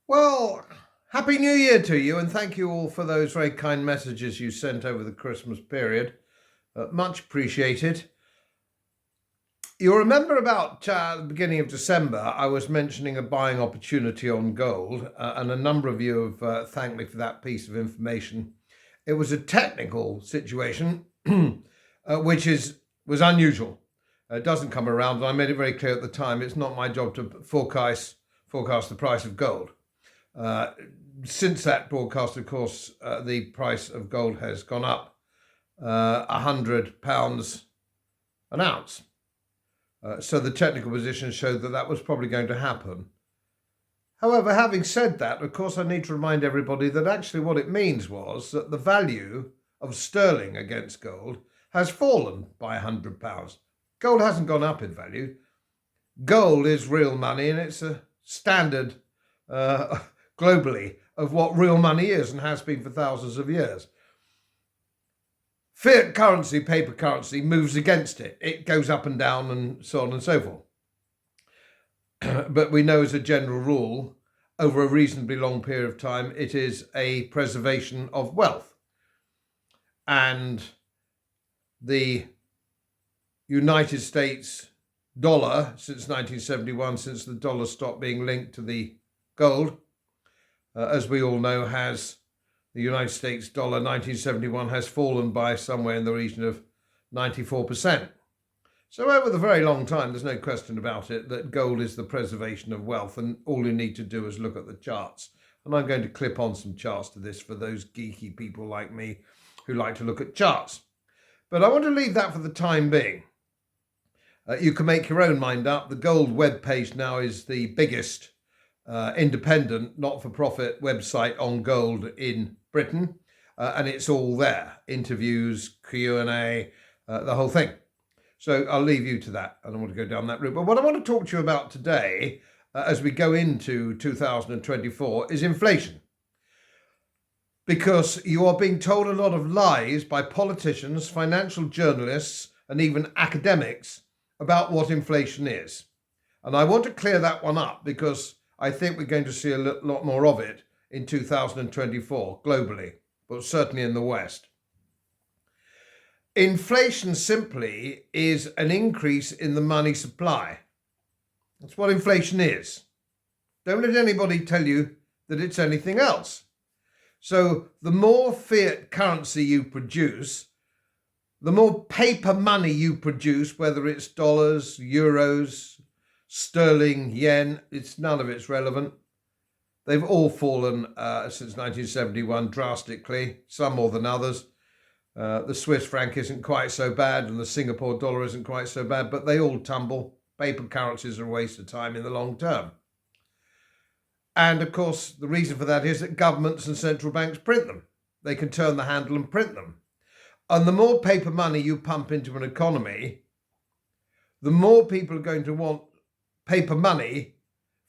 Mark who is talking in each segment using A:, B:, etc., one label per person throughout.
A: Well, Happy New Year to you, and thank you all for those very kind messages you sent over the Christmas period. Much appreciated. You'll remember about the beginning of December, I was mentioning a buying opportunity on gold, and a number of you have thanked me for that piece of information. It was a technical situation, which was unusual. It doesn't come around, and I made it very clear at the time, it's not my job to forecast the price of gold. Since that broadcast, of course, the price of gold has gone up £100 an ounce. So the technical position showed that that was probably going to happen. However, having said that, of course, I need to remind everybody that actually what it means was that the value of sterling against gold has fallen by £100. Gold hasn't gone up in value. Gold is real money, and it's a standard globally of what real money is and has been for thousands of years. Fiat currency, paper currency, moves against it. It goes up and down and so on and so forth. But we know as a general rule, over a reasonably long period of time, it is a preservation of wealth. And the United States dollar, since 1971, since the dollar stopped being linked to the gold, as we all know, the United States dollar 1971 has fallen by somewhere in the region of 94%. So over the very long time, there's no question about it that gold is the preservation of wealth, and all you need to do is look at the charts. And I'm going to clip on some charts to this for those geeky people like me who like to look at charts. But I want to leave that for the time being. You can make your own mind up. The gold webpage now is the biggest independent, not-for-profit website on gold in Britain, and it's all there. Interviews, Q&A, the whole thing. So I'll leave you to that. I don't want to go down that route. But what I want to talk to you about today, as we go into 2024, is inflation. Because you are being told a lot of lies by politicians, financial journalists, and even academics about what inflation is. And I want to clear that one up because I think we're going to see a lot more of it in 2024 globally, but certainly in the West. Inflation simply is an increase in the money supply. That's what inflation is. Don't let anybody tell you that it's anything else. So the more fiat currency you produce, the more paper money you produce, whether it's dollars, euros, sterling, yen, none of it's relevant. They've all fallen since 1971 drastically, some more than others. The Swiss franc isn't quite so bad, and the Singapore dollar isn't quite so bad, but they all tumble. Paper currencies are a waste of time in the long term. And of course, the reason for that is that governments and central banks print them. They can turn the handle and print them. And the more paper money you pump into an economy, the more people are going to want paper money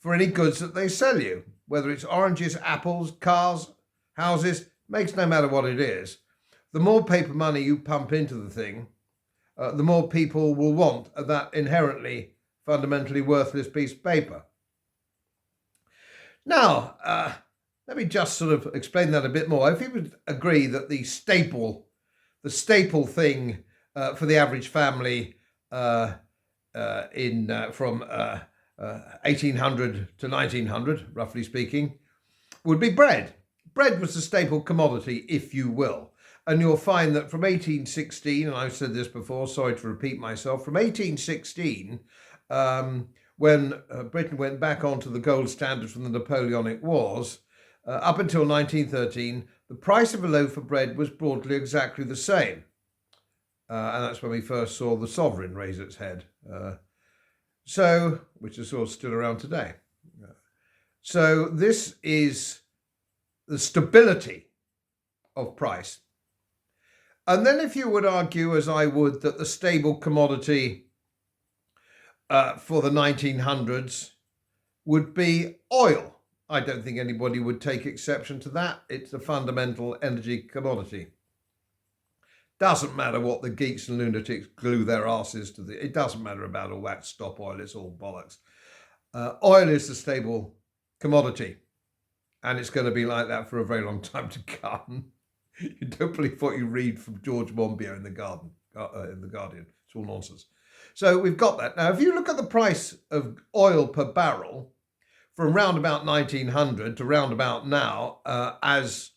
A: for any goods that they sell you, whether it's oranges, apples, cars, houses, makes no matter what it is. The more paper money you pump into the thing, the more people will want that inherently, fundamentally worthless piece of paper. Now, let me just sort of explain that a bit more. If you would agree that the staple thing for the average family from 1800 to 1900, roughly speaking, would be bread. Bread was the staple commodity, if you will. And you'll find that from 1816, and I've said this before, sorry to repeat myself, from 1816, when Britain went back onto the gold standard from the Napoleonic Wars, up until 1913, the price of a loaf of bread was broadly exactly the same. And that's when we first saw the sovereign raise its head. Which is sort of still around today. So this is the stability of price. And then if you would argue, as I would, that the stable commodity for the 1900s would be oil, I don't think anybody would take exception to that. It's a fundamental energy commodity. Doesn't matter what the geeks and lunatics glue their asses to it doesn't matter about all that stop oil, it's all bollocks. Oil is the stable commodity. And it's going to be like that for a very long time to come. You don't believe what you read from George Monbiot in the Guardian. It's all nonsense. So we've got that. Now, if you look at the price of oil per barrel from round about 1900 to round about now, as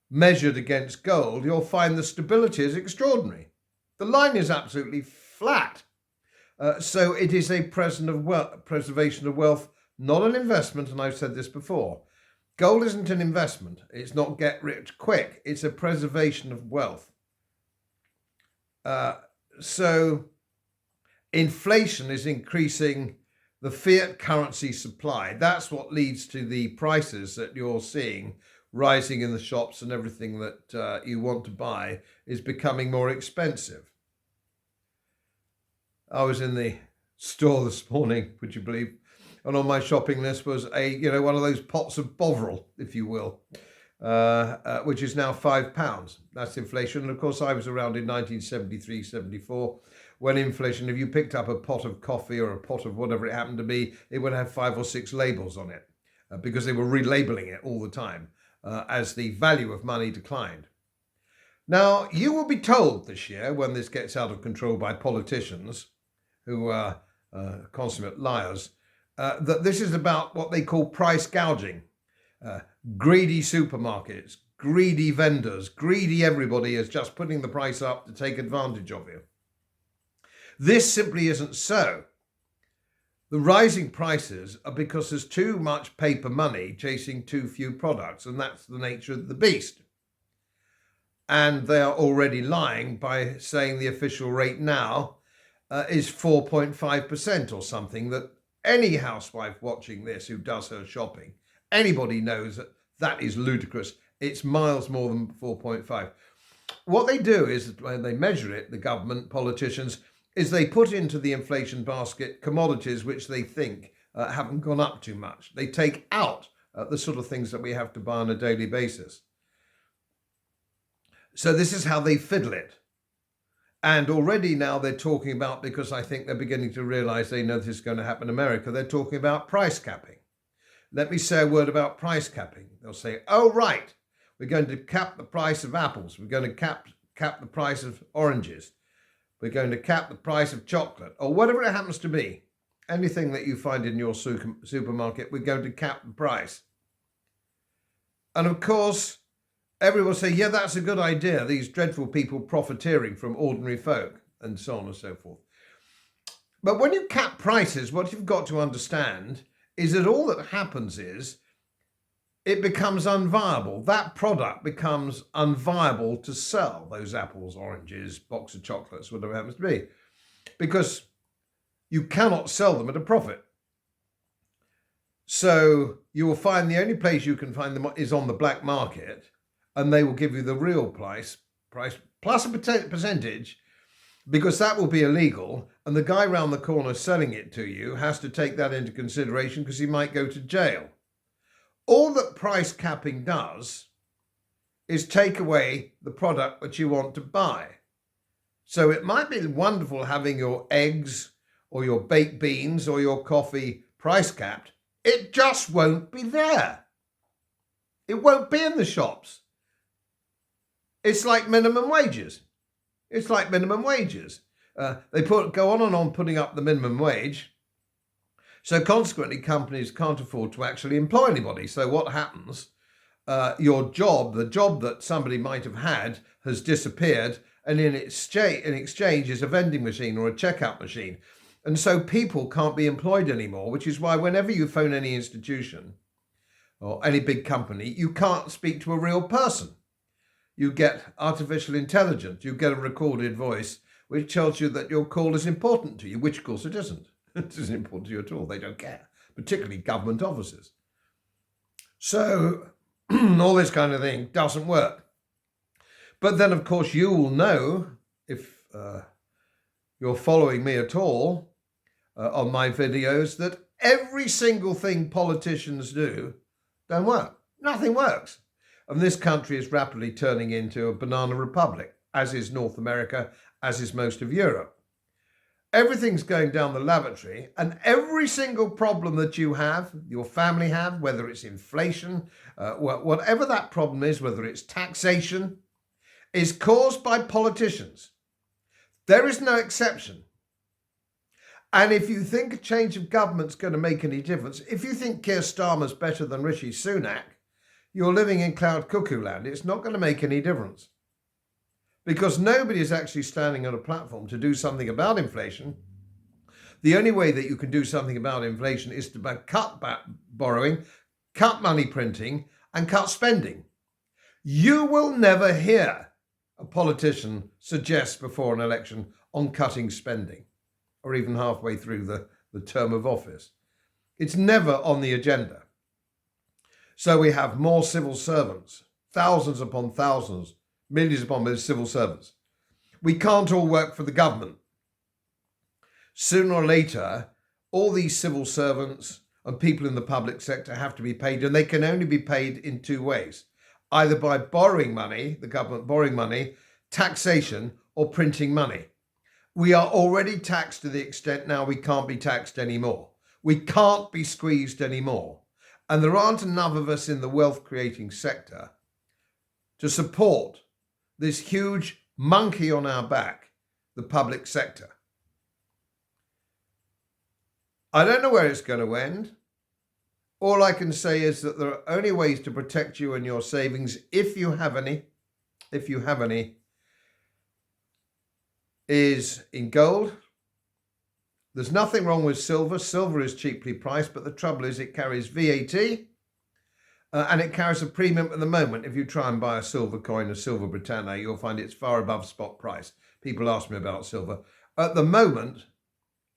A: measured against gold, you'll find the stability is extraordinary. The line is absolutely flat. So it is a preservation of wealth, not an investment, and I've said this before. Gold isn't an investment. It's not get rich quick. It's a preservation of wealth. So inflation is increasing the fiat currency supply. That's what leads to the prices that you're seeing rising in the shops, and everything that you want to buy is becoming more expensive. I was in the store this morning, would you believe? And on my shopping list was one of those pots of Bovril, if you will, which is now £5. That's inflation. And of course, I was around in 1973, 74, when inflation, if you picked up a pot of coffee or a pot of whatever it happened to be, it would have 5 or 6 labels on it because they were relabeling it all the time as the value of money declined. Now, you will be told this year, when this gets out of control by politicians who are consummate liars, that this is about what they call price gouging. Greedy supermarkets, greedy vendors, greedy everybody is just putting the price up to take advantage of you. This simply isn't so. The rising prices are because there's too much paper money chasing too few products, and that's the nature of the beast. And they are already lying by saying the official rate now is 4.5% or something, that any housewife watching this who does her shopping, anybody knows that that is ludicrous. It's miles more than 4.5. What they do is, when they measure it, the government, politicians, is they put into the inflation basket commodities which they think haven't gone up too much. They take out the sort of things that we have to buy on a daily basis. So this is how they fiddle it. And already now they're talking about, because I think they're beginning to realize they know this is going to happen in America, they're talking about price capping. Let me say a word about price capping. They'll say, oh, right, we're going to cap the price of apples. We're going to cap the price of oranges. We're going to cap the price of chocolate, or whatever it happens to be. Anything that you find in your supermarket, we're going to cap the price. And of course, everyone will say, yeah, that's a good idea. These dreadful people profiteering from ordinary folk, and so on and so forth. But when you cap prices, what you've got to understand is that all that happens is it becomes unviable. That product becomes unviable to sell, those apples, oranges, box of chocolates, whatever it happens to be, because you cannot sell them at a profit. So you will find the only place you can find them is on the black market, and they will give you the real price plus a percentage, because that will be illegal, and the guy round the corner selling it to you has to take that into consideration because he might go to jail. All that price capping does is take away the product that you want to buy. So it might be wonderful having your eggs or your baked beans or your coffee price capped. It just won't be there. It won't be in the shops. It's like minimum wages. They go on and on putting up the minimum wage. So consequently, companies can't afford to actually employ anybody. So what happens? Your job, the job that somebody might have had, has disappeared, and in exchange is a vending machine or a checkout machine. And so people can't be employed anymore, which is why whenever you phone any institution or any big company, you can't speak to a real person. You get artificial intelligence, you get a recorded voice, which tells you that your call is important to you, which of course it isn't. It isn't important to you at all. They don't care, particularly government offices. So all this kind of thing doesn't work. But then, of course, you will know, if you're following me at all on my videos, that every single thing politicians do don't work. Nothing works. And this country is rapidly turning into a banana republic, as is North America, as is most of Europe. everything's going down the lavatory, and every single problem that you have, your family have, whether it's inflation, whatever that problem is, whether it's taxation, is caused by politicians. There is no exception. And if you think a change of government's going to make any difference, if you think Keir Starmer's better than Rishi Sunak, you're living in cloud cuckoo land. It's not going to make any difference. Because nobody is actually standing on a platform to do something about inflation. The only way that you can do something about inflation is to cut back borrowing, cut money printing, and cut spending. You will never hear a politician suggest before an election on cutting spending, or even halfway through the term of office. It's never on the agenda. So we have more civil servants, thousands upon thousands, millions upon millions of civil servants. We can't all work for the government. Sooner or later, all these civil servants and people in the public sector have to be paid, and they can only be paid in two ways. Either by borrowing money, the government borrowing money, taxation, or printing money. We are already taxed to the extent now we can't be taxed anymore. We can't be squeezed anymore. And there aren't enough of us in the wealth creating sector to support this huge monkey on our back, the public sector. I don't know where it's going to end. All I can say is that there are only ways to protect you and your savings, if you have any, is in gold. There's nothing wrong with silver. Silver is cheaply priced, but the trouble is it carries VAT and it carries a premium at the moment. If you try and buy a silver coin, a silver Britannia, you'll find it's far above spot price. People ask me about silver. At the moment,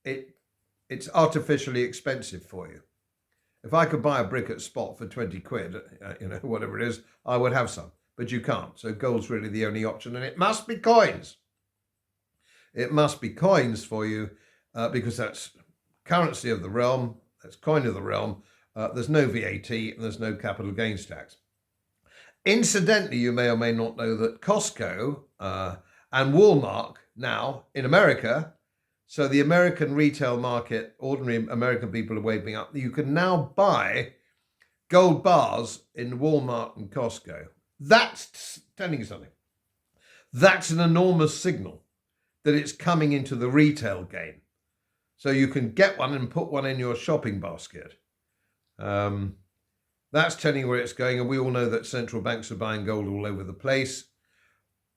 A: it's artificially expensive for you. If I could buy a brick at spot for 20 quid, whatever it is, I would have some, but you can't. So gold's really the only option, and it must be coins. It must be coins for you because that's currency of the realm, that's coin of the realm. There's no VAT and there's no capital gains tax. Incidentally, you may or may not know that Costco and Walmart now in America, so the American retail market, ordinary American people are waking up. You can now buy gold bars in Walmart and Costco. That's telling you something. That's an enormous signal that it's coming into the retail game. So you can get one and put one in your shopping basket. That's telling you where it's going. And we all know that central banks are buying gold all over the place.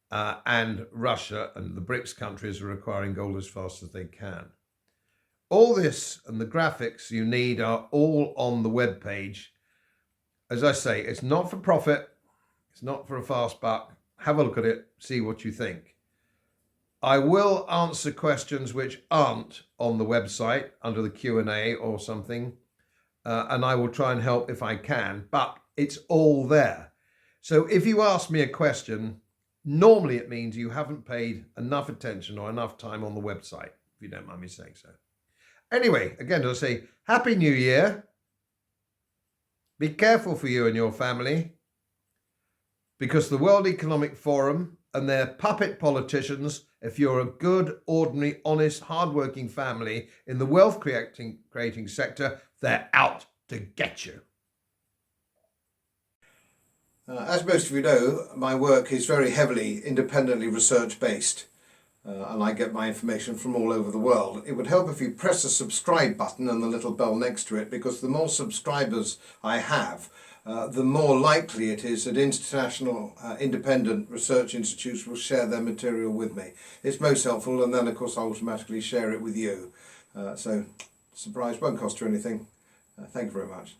A: And Russia and the BRICS countries are acquiring gold as fast as they can. All this and the graphics you need are all on the web page. As I say, it's not for profit. It's not for a fast buck. Have a look at it. See what you think. I will answer questions which aren't on the website under the Q&A or something. And I will try and help if I can. But it's all there. So if you ask me a question, normally it means you haven't paid enough attention or enough time on the website, if you don't mind me saying so. Anyway, again, I'll say Happy New Year. Be careful for you and your family, because the World Economic Forum and their puppet politicians, if you're a good, ordinary, honest, hardworking family in the wealth creating sector, they're out to get you. As most of you know, my work is very heavily independently research-based, and I get my information from all over the world. It would help if you press the subscribe button and the little bell next to it, because the more subscribers I have, the more likely it is that international independent research institutes will share their material with me. It's most helpful, and then of course I automatically share it with you. So, surprise, won't cost you anything. Thank you very much.